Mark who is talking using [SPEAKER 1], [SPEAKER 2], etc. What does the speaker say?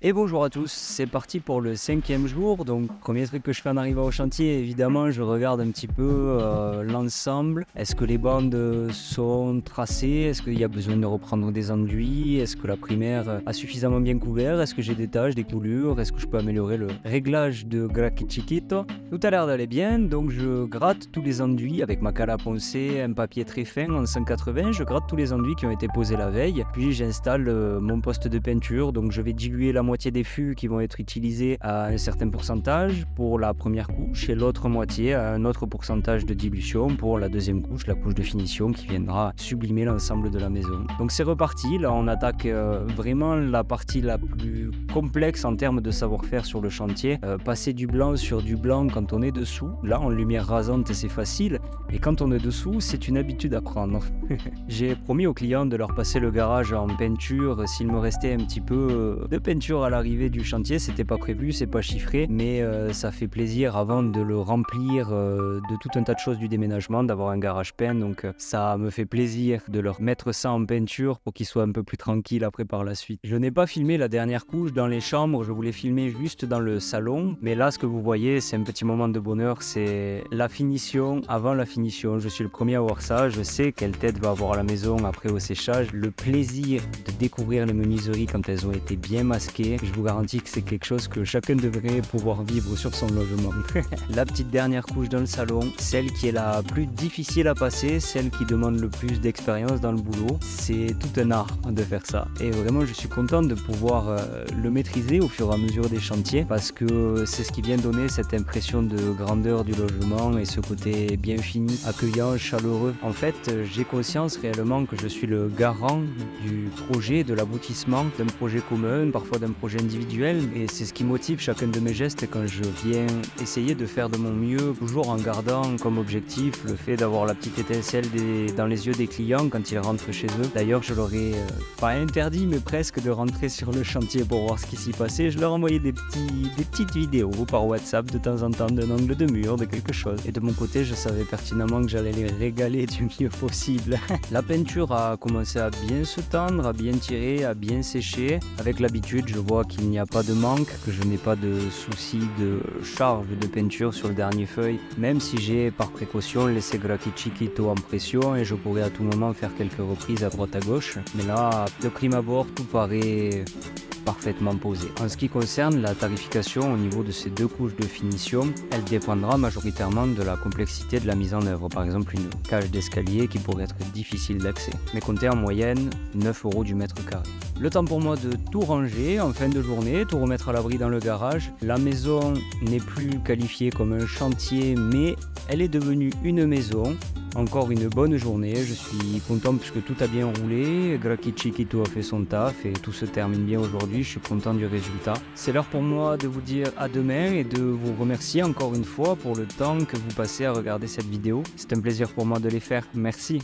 [SPEAKER 1] Et bonjour à tous, c'est parti pour le 5e jour. Donc, premier truc que je fais en arrivant au chantier, évidemment, je regarde un petit peu l'ensemble. Est-ce que les bandes sont tracées? Est-ce qu'il y a besoin de reprendre des enduits? Est-ce que la primaire a suffisamment bien couvert? Est-ce que j'ai des taches, des coulures? Est-ce que je peux améliorer le réglage de Gracchi Chiquito? Tout a l'air d'aller bien, donc je gratte tous les enduits avec ma cale à poncer, un papier très fin en 180. Je gratte tous les enduits qui ont été posés la veille. Puis j'installe mon poste de peinture, donc je vais diluer la moitié des fûts qui vont être utilisés à un certain pourcentage pour la première couche et l'autre moitié à un autre pourcentage de dilution pour la deuxième couche, la couche de finition qui viendra sublimer l'ensemble de la maison. Donc c'est reparti, là on attaque vraiment la partie la plus complexe en termes de savoir-faire sur le chantier. Passer du blanc sur du blanc quand on est dessous, là en lumière rasante c'est facile, et quand on est dessous c'est une habitude à prendre. J'ai promis aux clients de leur passer le garage en peinture s'il me restait un petit peu de peinture à l'arrivée du chantier. C'était pas prévu, c'est pas chiffré, mais ça fait plaisir avant de le remplir de tout un tas de choses du déménagement, d'avoir un garage peint, donc ça me fait plaisir de leur mettre ça en peinture pour qu'ils soient un peu plus tranquilles après par la suite. Je n'ai pas filmé la dernière couche dans les chambres, je voulais filmer juste dans le salon, mais là ce que vous voyez c'est un petit moment de bonheur, c'est la finition avant la finition. Je suis le premier à voir ça, je sais quelle tête va avoir la maison après au séchage, le plaisir de découvrir les menuiseries quand elles ont été bien masquées. Je vous garantis que c'est quelque chose que chacun devrait pouvoir vivre sur son logement. La petite dernière couche dans le salon, celle qui est la plus difficile à passer, celle qui demande le plus d'expérience dans le boulot, c'est tout un art de faire ça. Et vraiment je suis content de pouvoir le maîtriser au fur et à mesure des chantiers parce que c'est ce qui vient donner cette impression de grandeur du logement et ce côté bien fini, accueillant, chaleureux. En fait, j'ai conscience réellement que je suis le garant du projet, de l'aboutissement d'un projet commun, parfois d'un projet individuel, et c'est ce qui motive chacun de mes gestes quand je viens essayer de faire de mon mieux, toujours en gardant comme objectif le fait d'avoir la petite étincelle dans les yeux des clients quand ils rentrent chez eux. D'ailleurs, je leur ai pas interdit, mais presque de rentrer sur le chantier pour voir ce qui s'y passait. Je leur envoyais des petites vidéos par WhatsApp de temps en temps d'un angle de mur, de quelque chose. Et de mon côté, je savais pertinemment que j'allais les régaler du mieux possible. La peinture a commencé à bien se tendre, à bien tirer, à bien sécher. Avec l'habitude, je vois qu'il n'y a pas de manque, que je n'ai pas de souci de charge de peinture sur le dernier feuille, même si j'ai par précaution laissé Gracchi Chiquito en pression et je pourrais à tout moment faire quelques reprises à droite à gauche. Mais là, de prime abord, tout paraît parfaitement posé. En ce qui concerne la tarification au niveau de ces deux couches de finition, elle dépendra majoritairement de la complexité de la mise en œuvre. Par exemple, une cage d'escalier qui pourrait être difficile d'accès, mais comptez en moyenne 9 € du mètre carré. Le temps pour moi de tout ranger en fin de journée, tout remettre à l'abri dans le garage. La maison n'est plus qualifiée comme un chantier, mais elle est devenue une maison. Encore une bonne journée, je suis content puisque tout a bien roulé, Gracchi Chiquito a fait son taf et tout se termine bien aujourd'hui, je suis content du résultat. C'est l'heure pour moi de vous dire à demain et de vous remercier encore une fois pour le temps que vous passez à regarder cette vidéo. C'est un plaisir pour moi de les faire, merci.